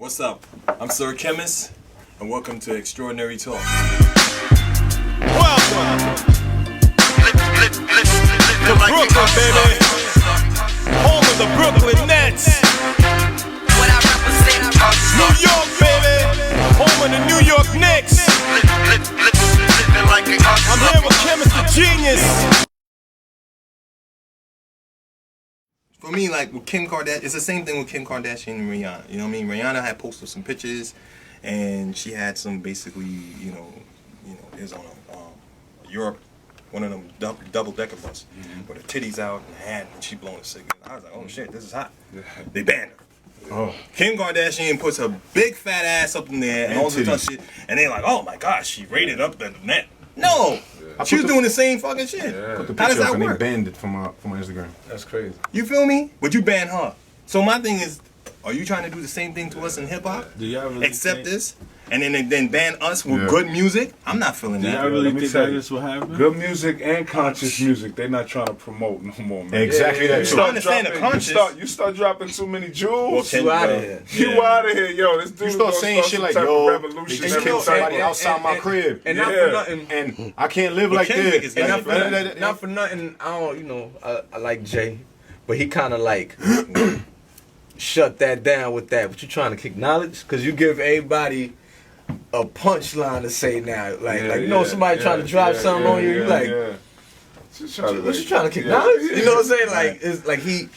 What's up? I'm Sir Khemis, and welcome to Extraordinary Talk. Welcome to Brooklyn, baby. Home of the Brooklyn Nets. New York, baby. Home of the New York Knicks. I'm here with Khemis the Genius. For me, like with Kim Kardashian, it's the same thing with Kim Kardashian and Rihanna. You know what I mean? Rihanna had posted some pictures, and she had some basically, it was on a Europe, one of them double-decker bus, with her titties out and the hat, and she blowing a cigarette. I was like, oh shit, this is hot. They banned her. Oh. Kim Kardashian puts her big fat ass up in there and all this other shit, and they're like, oh my gosh, she rated up the net. No, she was doing the same fucking shit. Yeah. Put the picture up and work? they banned it from my Instagram. That's crazy. You feel me? But you ban her. So my thing is, are you trying to do the same thing to us in hip hop? Do y'all really accept this and then ban us with good music? I'm not feeling that. I really think that is what happened? Good music and conscious music, they're not trying to promote no more, man. Exactly that. I understand the conscious. You start dropping too many jewels. You out of here. You out of here, yo. This dude You start saying shit like, yo, they just killed somebody outside my crib. And not for nothing. And I can't live like this. And not for nothing, I don't, I like Jay, but he kind of like shut that down with that. But you trying to kick knowledge? Because you give everybody a punchline to say now. Like somebody trying to drop something on you, you like, what you trying to kick knowledge? You know what I'm saying? Like, it's like he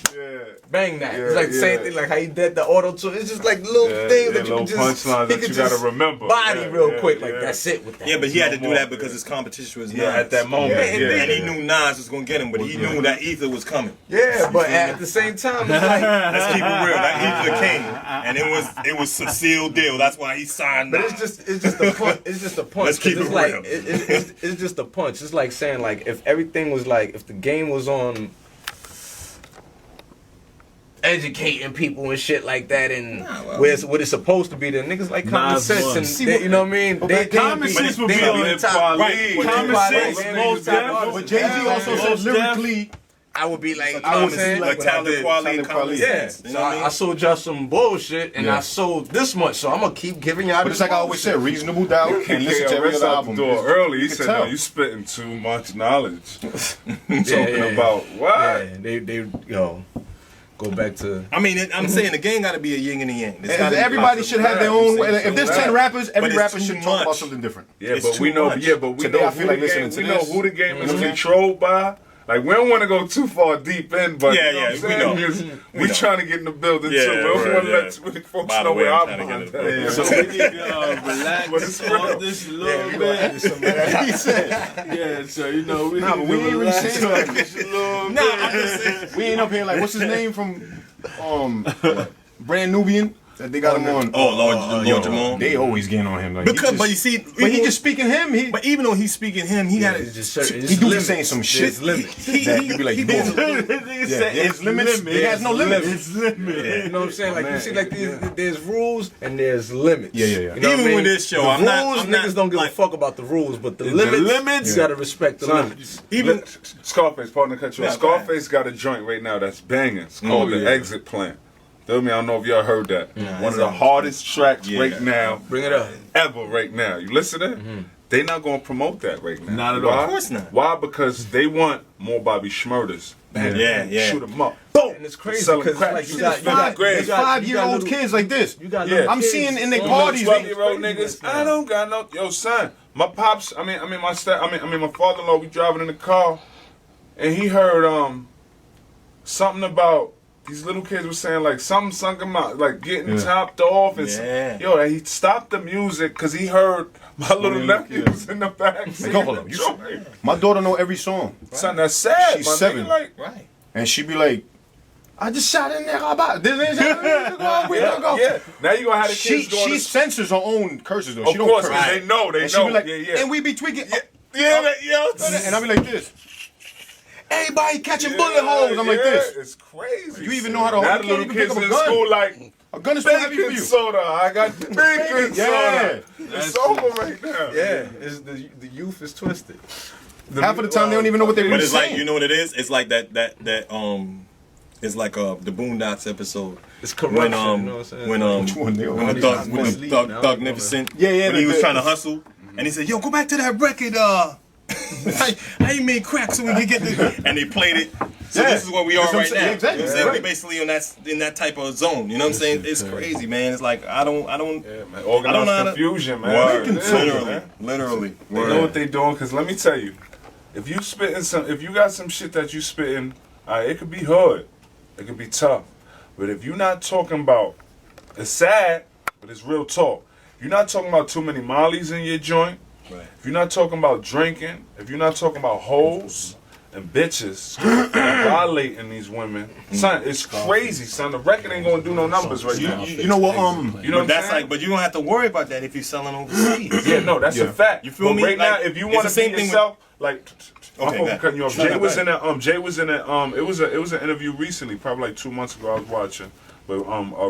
bang that. It's like the same thing, like how he did the auto tune. It's just like little things that you can just, punchlines that you gotta remember. Body real quick, like that's it with that. Yeah, but he had to do that because his competition was Nas. at that moment. And he knew Nas was gonna get him, but he knew that Ether was coming. Yeah, but at the same time, it's like, let's keep it real. That Ether came, and it was a sealed deal. That's why he signed. But it's just a punch. It's just a punch. Let's keep it like, real. It's just a punch. It's like saying like if everything was like if the game was on educating people and shit like that, and where it's supposed to be, the niggas like common sense and you know what I mean. Common sense would be on the top. Common sense, But Jay-Z also says lyrically, I would be like, I would say like Talib Kweli. Yeah, so I sold y'all some bullshit, and I sold this much, so I'm gonna keep giving y'all. but it's like I always said, reasonable doubt. And listen to every other album. Early, he said, tell. "No, you spitting too much knowledge." Talking about what? Yeah, they go back to. I mean, I'm saying the game got to be a yin and a yang. Everybody should have their own. If there's 10 rappers, every But it's rapper too should talk about much. something different. Yeah, It's but we too know. much. Yeah, but we Today know I feel like listening to we know this. who the game is controlled by. Like we don't want to go too far deep in, but Yeah, you know what I'm we saying? know. 'Cause We we know. trying to get in the building Yeah, too. We don't right, want to yeah. let too many folks By the know way, where I'm I'm trying to behind get that. it. So we need to relax But it's on real. this a little bit. He said, Yeah, so you know we nah, but we ain't really saying that. this a little Nah, bit. I'm just saying. We ain't up here like, what's his name from Brand Nubian? That they got him on. Oh, Lord Jamon. They always getting on him. Like, But you see, but he just speaking him. But even though he's speaking him, he got It's to. just certain. He do be saying some shit that you be like, there's limits. He has no limits. It's limit. You know what I'm saying? Like you see, like there's rules and there's limits. Yeah. You know what Even I mean? with this show, the I'm not- rules, I'm not, niggas don't give like- a fuck about the rules, but the limits, you gotta respect the limits. Even Scarface, partner, cut you off. Yeah, go ahead. Scarface got a joint right now that's banging. It's called The Exit Plan. Feel me? I don't know if y'all heard that. One of the hardest tracks right now. Bring it up. Ever right now. You listening? They not gonna promote that right now. Not at Why? all. Of course not. Why? Because they want more Bobby Schmurders. Yeah. Shoot them up. Boom. And it's crazy Selling because crack. like you It's got great. 5-year-old kids like this. You got Yeah. I'm kids. seeing in their Oh, parties. 12-year-old niggas. I don't got no. Yo, son. My pops. My father-in-law. We driving in the car, and he heard something about. These little kids were saying like something sunk him out, like getting topped off, and and he stopped the music because he heard my little nephew was in the back. Hold on, my daughter know every song. Son, that's sad. She's my 7. Nigga, like, right. And she be like, I just shot in there about this. We don't go. yeah. Now you gonna have the kids going. She censors her own curses though. Of She don't course, curse. 'cause they know. They And she know. be like, yeah. and we be tweaking. And I be like this. Everybody catching bullet holes. I'm like this. It's crazy. You even know how to Now hold. the You little can't even pick kids up a in gun. school like A gun is too heavy for baking you. soda. I got baking soda. It's over right now. Yeah, it's the youth is twisted. Half of the time they don't even know what they But really it's like, saying. you know what it is? It's like that is like the Boondocks episode. It's corruption. You know what I'm saying? When Thugnificent, Yeah, when he was trying to hustle, and he said, "Yo, go back to that record. I ain't made crack so we can get this." And they played it. So this is where we are right now. Exactly. You know what I'm saying? We basically in that type of zone. You know what I'm saying? It's crazy, man. It's like I don't. Yeah, man. Organized confusion, man. Literally. They know what they doing, cause let me tell you, if you got some shit that you spitting, it could be hood, it could be tough, but if you're not talking about, it's sad, but it's real talk. If you're not talking about too many mollies in your joint, Right. if you're not talking about drinking, if you're not talking about hoes and bitches violating these women, son, it's crazy, son. The record ain't gonna do no numbers right now. You know what? You know what that's I'm saying? like, but you don't have to worry about that if you're selling overseas. Yeah, no, that's a fact. You feel but me? Right Like, now, if you it's want the to same be thing yourself, like, Okay, I'm cutting you off. No, Jay was go in that. Jay was in that. It was an interview recently, probably like 2 months ago. I was watching, but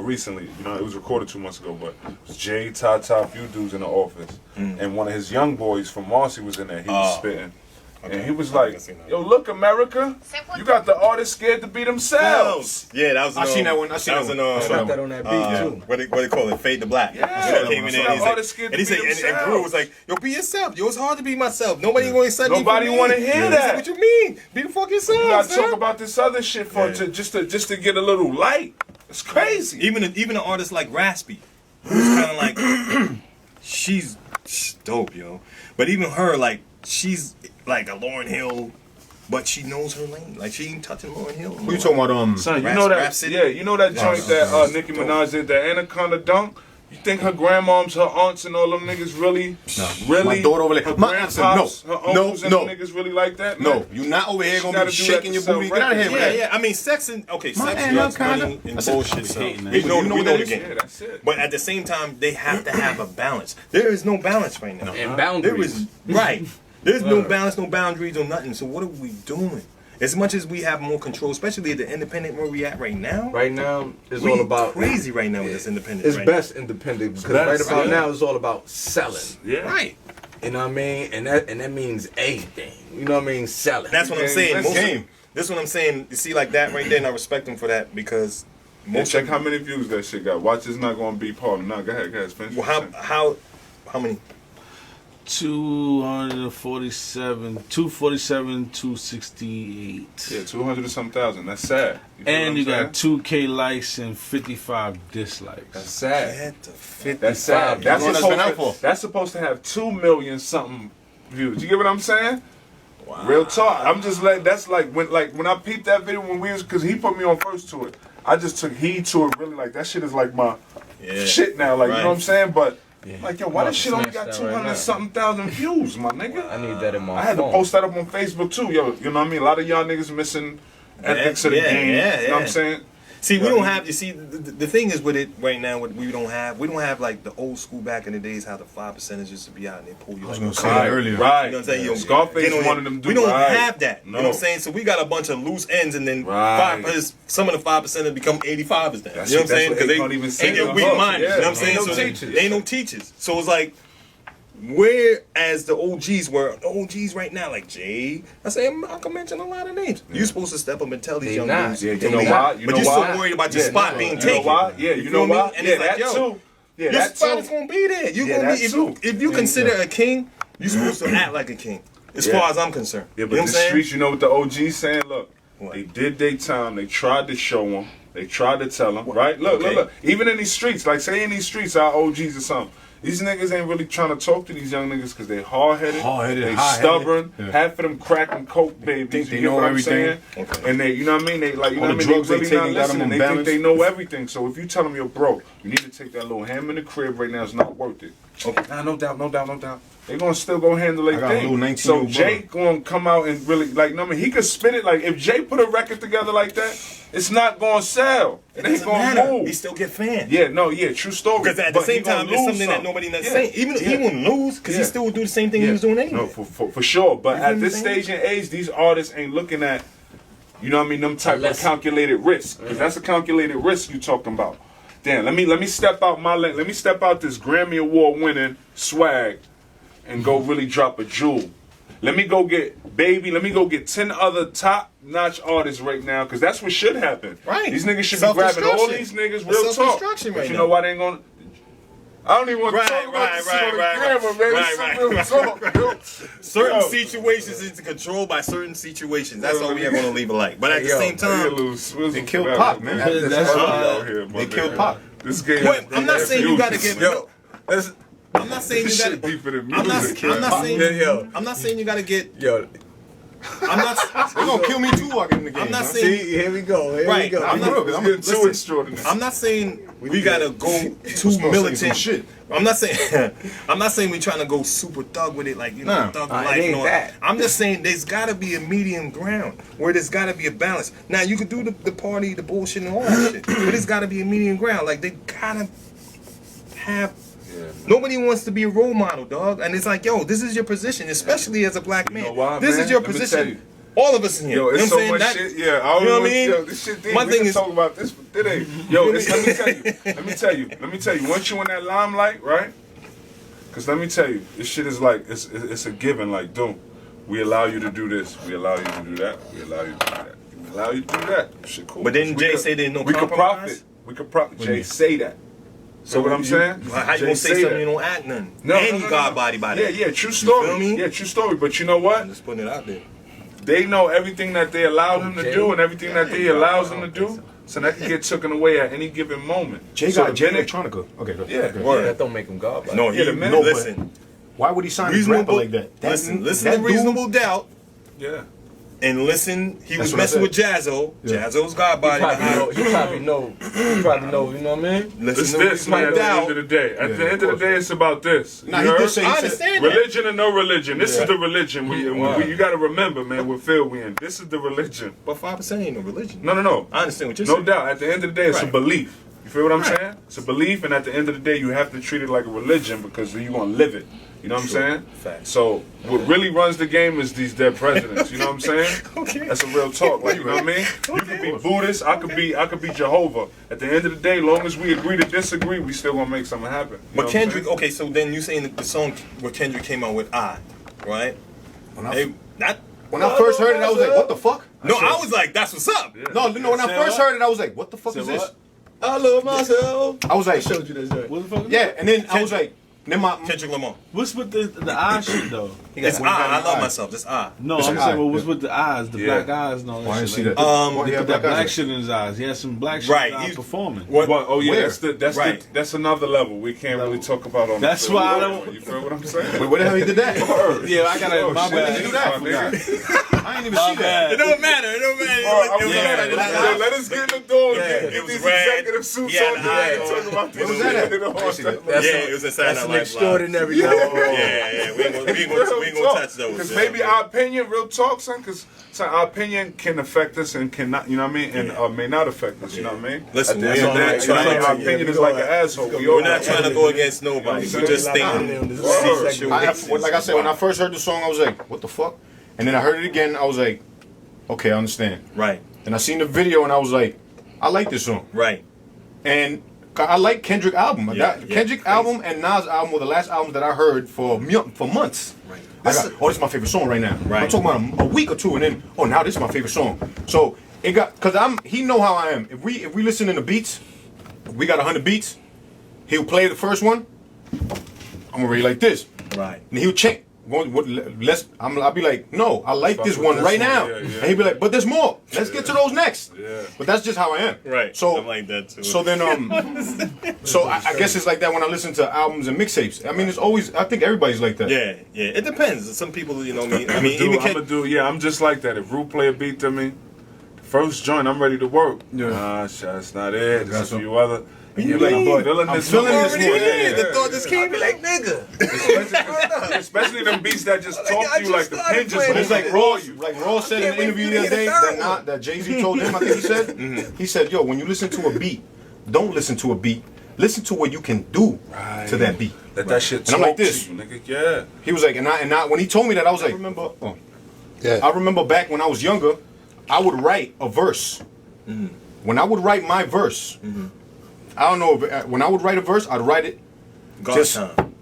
recently, you know, it was recorded 2 months ago. But it was Jay, Tata, a few dudes in the office, and one of his young boys from Marcy was in there. He was spitting. And he was like, "Yo, look, America, you got the artists scared to be themselves." Yeah, that was. I seen that one. I seen that one. I got that on that beat too. What they call it? Fade to Black. Yeah. So he came in there and he said, and Brew was like, "Yo, be yourself. Yo, it's hard to be myself. Nobody gonna accept you. Nobody want to hear that. What you mean? Be the fuck yourself. You gotta man. talk about this other shit for just to get a little light. It's crazy. Even an artist like Raspy, who's kind of like, she's dope, yo. But even her, like, she's like a Lauryn Hill, but she knows her lane. Like, she ain't touching Lauryn Hill. Who you talking about? Son, you know that? Rap City? Yeah, you know that joint that Nicki Minaj did, the Anaconda Dunk. You think her grandmoms, her aunts, and all them niggas really? My daughter over there. Her My grandpops, no, her uncles, and them niggas really like that? Man? No, you not over here She gonna gotta be do shaking that your to booty. sell Get out of here, records. man. Yeah. I mean, sex and sex, drugs, money, and I said, bullshit. So you we know the this? game. Yeah, that's it. But at the same time, they have to have a balance. There is no balance right now. And There boundaries. is right. There's no balance, no boundaries, or nothing. So what are we doing? As much as we have more control, especially at the independent where we at right now. Right now, it's we all about crazy right now with this independent. It's right best independent because right about now it's all about selling. Yeah. Right. You know what I mean? And that means everything. You know what I mean? Selling. That's what I'm saying. That's Most this is what I'm saying. You see, like that right there, and I respect them for that because Yeah, check how many views that shit got. Watch, it's not gonna be part of. No, go ahead, finish. Well, how many? 247, 268. Yeah, 200 and some thousand. That's sad. And you got two. 2K likes and 55 dislikes. That's sad. Get the 55. That's sad. That's what it's been out for. That's supposed to have 2 million something views. You get what I'm saying? Wow. Real talk. I'm just like that's like when I peeped that video when we was because he put me on first to it. I just took heed to it really like that shit is like my shit now. Like you know what I'm saying? But like yo, why this shit only got 200 something thousand views, my nigga? I need that in my I had phone. to post that up on Facebook too, yo. You know what I mean? A lot of y'all niggas missing ethics of the game. You know what I'm saying? See, we don't have. You see, the thing is with it right now. What we don't have like the old school back in the days. How the 5% used to be out and they pull you. I was gonna say that earlier. Right. You know what I'm saying? Yo, Scarface get on wanted your- them to We do don't right. have that. No. You know what I'm saying? So we got a bunch of loose ends, and then Right. some of the 5% have become 85ers now. That's you know what I'm saying? what they can't even say ain't in no the weak hook. minded. Yeah. You know what I'm saying? Ain't no So teachers. they ain't no teachers. So it's like. Whereas the OGs were the OGs right now, like Jay, I say I can mention a lot of names. You're supposed to step up and tell these They young not. dudes. Yeah, to you know leave. why? You But know you're why? so worried about your Yeah, spot no, being you taken. know why? Yeah, you know feel me? why? And Yeah, it's like, that yo, too. Yeah, your that spot too. is gonna be there. You Yeah, gonna that be too. if you consider a king, you're supposed to act like a king. As Yeah. far as I'm concerned. Yeah, You but know what the I'm saying? streets, you know what the OG's saying? Look, What? they did their time. They tried to show them. They tried to tell them, right? Look, Okay. look. Even in these streets, like say in these streets, our OGs or something. These niggas ain't really trying to talk to these young niggas because they hard-headed, they stubborn, half of them crack and coke babies. Think they you get know what I'm everything. saying? And they, you know what I mean? They like, you All know the what I mean? drugs they really taking not got them listening. They unbalanced. think they know everything. So if you tell them you're broke, you need to take that little ham in the crib right now. It's not worth it. Okay. Nah, no doubt, no doubt, no doubt. They gonna still go handle their I got a thing. little 19-year-old So brother. Jay gonna come out and really like, I mean, he could spin it. Like if Jay put a record together like that, it's not gonna sell. It ain't doesn't gonna matter. move. He still get fans. Yeah, no, yeah, true story. Because at the But he same time, gonna it's lose something that some. nobody not Yeah, saying. Even he wouldn't lose because he Yeah. still would do the same thing he was doing anyway. No, for sure. But You at feel this me saying? stage and age, these artists ain't looking at, you know what I mean, them type of Unless- calculated risk. Because that's a calculated risk you talking about. Damn, let me step out my lane. Let me step out this Grammy Award winning swag and go really drop a jewel. Let me go get 10 other top notch artists right now, because that's what should happen. Right. These niggas should be grabbing all Self-destruction. these niggas, It's real talk. self-destruction But right you now. know why they ain't gonna... I don't even want to talk about this shit on the camera, man. This is real talk, yo. Certain Yo. situations is controlled by certain situations. That's all we ever gonna leave it like. But at the same time, they killed Pop, man. That's why They killed Pop. This game. wait, I'm not saying you gotta get. Yo, that's, I'm not saying This you shit gotta. deeper than I'm music. not saying. yo, I'm not saying you gotta get. yo. I'm not. They gonna kill me too walking in the game. I'm not man. saying. See, here we go. Here Right. we go. I'm not. It's getting too extraordinary. I'm not saying we gotta go too Some militant. shit. I'm not saying. I'm not saying we trying to go super thug with it, like you know, Nah. thug It life. ain't And all. that. I'm just saying there's gotta be a medium ground where there's gotta be a balance. Now you can do the party, the bullshit, and all that shit, but there's gotta be a medium ground. Like they gotta have. Nobody wants to be a role model, dog. And it's like, yo, this is your position, especially as a black man. know why, this man? is your Let me position. tell you. All of us in here. Yo, You know it's what so I'm much saying? shit. Yeah, I don't You know what I want, mean? yo, this shit deep. My We thing can is- talk about this for today. Yo, let me tell you. Let me tell you. Once you in that limelight, right? Because let me tell you, this shit is like, it's a given. Like, dude, we allow you to do this. We allow you to do that. We allow you to do that. We allow you to do that. Shit cool. But didn't We Jay could- say there's no we could compromise? profit. We could profit. Jay say that. So what I'm saying? How you Jay gonna say something that. you don't act none? No, and no, you no, God no. body by Yeah, that. yeah, true story. feel me? Yeah, true story. But you know what? I'm just putting it out there. They know everything that they allow him to do and everything that they allows him to do. So that can get taken away at any given moment. Jay So got Jay then it- Electronica. Okay, go. Yeah, okay. Yeah, word. that don't make him God. No, Yeah, he, the man- no, but- listen. Why would he sign his rapper like that? Listen that to dude- Reasonable Doubt. Yeah. And listen, he was what I messing with said. Jazzo. Yeah. Jazzo's God body behind. He probably know. You know what I mean? It's Listen to this, man, Reasonable at the end Doubt. of the day. At Yeah, the end of of the course. day, it's about this. Nah, You he heard? did say. I He said, understand that. Religion or no religion. This Yeah. is the religion. You got to remember, man, what field we in. This is the religion. But 5% ain't no religion. No. I understand what you're No saying. doubt. At the end of the day, it's a Right. belief. You feel what I'm Right. saying? It's a belief, and at the end of the day, you have to treat it like a religion because you're going to live it. You know what I'm saying? Facts. So what really runs the game is these dead presidents. You know what I'm saying? Okay. That's a real talk. Like, you know what I mean? You could be Buddhist. I could be Jehovah. At the end of the day, long as we agree to disagree, we still gonna make something happen. You know But what I'm Kendrick, saying? okay, so then you saying the song where Kendrick came out with I, right? When I, Hey, that, when I first heard it, I was like, what the fuck? no, I was like, that's what's up. No, when I first heard it, I was like, what the fuck is Say this? what? I love myself. I was like, Showed you that joint. What the fuck? yeah, and then I was like, then my Kendrick Lamar. What's with the eye shit though? It's I love myself. That's I. No, It's I'm an saying, eye, well, what's yeah. with the eyes, the Yeah. black eyes and all that I didn't shit? see like that. Why He he put have that black eyes? shit in his eyes. He had some black shit Right, in his eyes he's- performing. What? But, oh yeah, Where? that's that's another level. We can't really talk about on. That's the why I film. don't- You feel what I'm saying? Wait, where the hell he did that? Yeah, I gotta. My When did he bad. do that? My nigga. I didn't even My see that. bad. It don't matter. It don't matter. I'm Yeah, saying, yeah, let us get in the door. Yeah, Get it was these red. executive suits Yeah, on the there eye and on. talk about Where this. was that at? shit in the I see that. hall. Yeah, it was inside That's that an life extraordinary Yeah, level. yeah. We ain't gonna touch those. Because maybe our opinion, real talk, son, because our opinion can affect us and cannot, you know what I mean, and may not affect us, you know what I mean? Listen, At the we're end of the not day, trying our to- opinion is like an asshole. We're not trying to go against nobody. We're just Nah. stating Like I said, when I first heard the song, I was like, what the fuck? And then I heard it again, I was like, okay, I understand. Right, And I seen the video, and I was like, I like this song. right. And I like Kendrick album. Yeah, Kendrick crazy. album and Nas album were the last albums that I heard for months. Right. This is my favorite song right now. Right. I'm talking about a week or two, and then now this is my favorite song. So it got he know how I am. If we listen to the beats, we got 100 beats. He'll play the first one. I'm gonna read like this, Right. and he'll check. I'll be like, no, I like this one right now. Yeah, yeah. And he'll be like, but there's more. Let's get to those next. Yeah. But that's just how I am. Right. So I'm like that too. So then, so I guess it's like that when I listen to albums and mixtapes. I mean, it's always. I think everybody's like that. yeah. It depends. Some people, you know, me. I mean, Dude, even I'm just like that. If Root play a beat to me, the first joint, I'm ready to work. Yeah. That's not it. There's That's a few other. And you're like, like, boy, feeling I'm this feeling one. this one. Yeah. the thought just came like, Especially them beats that just talk I to you just like the started pen just playing But it's moving like for Ross, you. said in can't an interview wait the for other you day to hear the third that Jay-Z told him. I think he said. He said, "Yo, when you listen to a beat, don't listen to a beat. Listen to what you can do to that beat." Let that shit And talk I'm like this. to you, nigga. Yeah. He was like, and I when he told me that, I was like, I remember back when I was younger, I would write a verse. When I would write my verse, I don't know if when I would write a verse, I'd write it. God Just- time.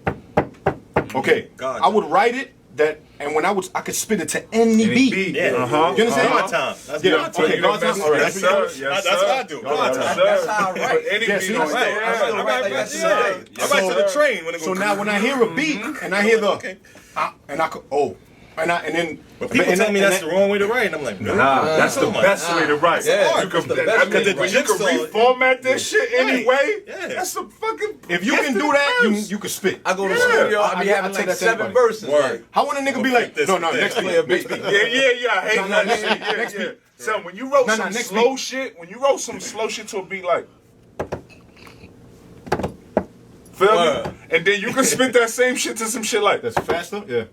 Okay, God. I would write it that, and when I could spit it to any beat. Yeah, You understand? God time. That's Yeah, God time. okay, God time. All right, Yes, sir. Yes, That's sir. what I do. God time. That's how I write. Any Yeah, beat see, on that's there. right. I still write like that. I write to the train when it goes. So now when I hear a beat and I hear the, Okay. and then. But people tell me that's the wrong way to write, and I'm like, no. Nah, that's the best way to write. Yeah, you can, that's the best way to when write. you can reformat this shit anyway. Yeah. That's the fucking. If you can do that, you can spit. I go to the studio, I be I having take like that to 7 everybody. verses. Word. Like, How would a nigga be like, this no, thing. next beat, next beat. Yeah, I hate No, that next shit. beat, Yeah, next yeah. beat. So when you wrote some next slow beat. shit, when you wrote some slow shit to a beat like, feel Word. me? And then you can spit that same shit to some shit like, That's faster? Yeah.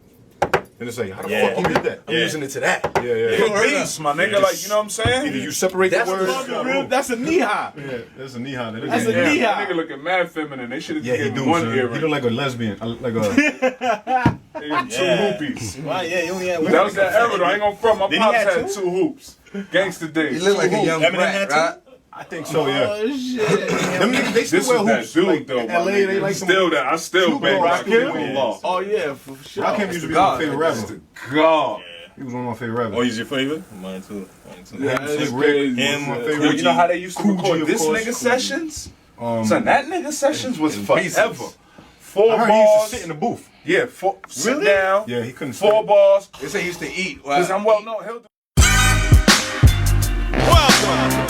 And it's like, how the Yeah. fuck you did that? Yeah. using it to that. Yeah, yeah. good beats, my nigga. Like, you know what I'm saying? Either you separate the That's words. the That's a knee high. Yeah, that's a knee high. That's a Yeah, knee that high. nigga looking mad feminine. They should have Yeah, he given do, him one son. He earring. look like a lesbian. Like a. They gave him two Yeah. hoopies. Why? Yeah, you only had one. That was that era though. I ain't gonna front. My Did he pops have had two? 2 hoops. Gangster days. You look like a Two young Eminem brat, had right? I think so, yeah. Oh shit. Them niggas, they still This wear is that hoops. dude Like, though. in my LA, they nigga. like some. Still that. I still Snoop bang Dogg, Rakim. Rakim. Law. Oh yeah, for sure. Rakim used to be God. my favorite rapper. God. He was one of my favorite rappers. Oh, he's your favorite? Mine too. Yeah, Slick that's Rick, crazy. Him, my Coogee. favorite. You know how they used to Coogee, record of this course, nigga Coogee. sessions? Son, that nigga sessions was forever. I 4 heard he used to bars. sit in the booth. Yeah, sit down. Yeah, he couldn't 4 sit. bars. They say he used to eat. Cause I'm well known. He'll do. Welcome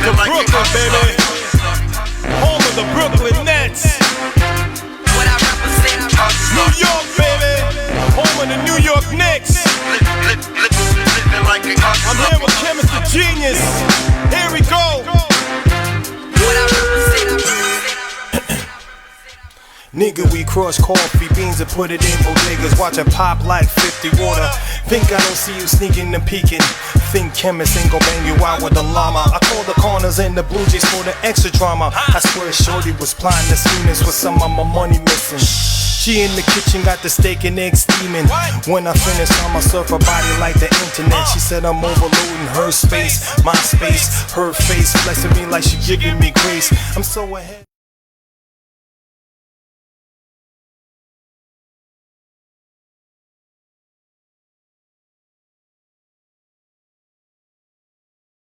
to Brooklyn, baby. Home of the Brooklyn Nets. New York, baby. Home of the New York Knicks. I'm here with Khemis the Genius. Here we go. Nigga, we crush coffee beans and put it in bodegas. Watch it pop like 50 water. Think I don't see you sneaking and peeking. Think Khemis ain't gon' bang you out with a llama. I call the corners and the Blue Jays for the extra drama. I swear shorty was plotting the schemings with some of my money missing. She in the kitchen got the steak and eggs steaming. When I finish, I'ma surf her body like the internet. She said I'm overloading her space, my space, her face, blessing me like she giving me grace. I'm so ahead.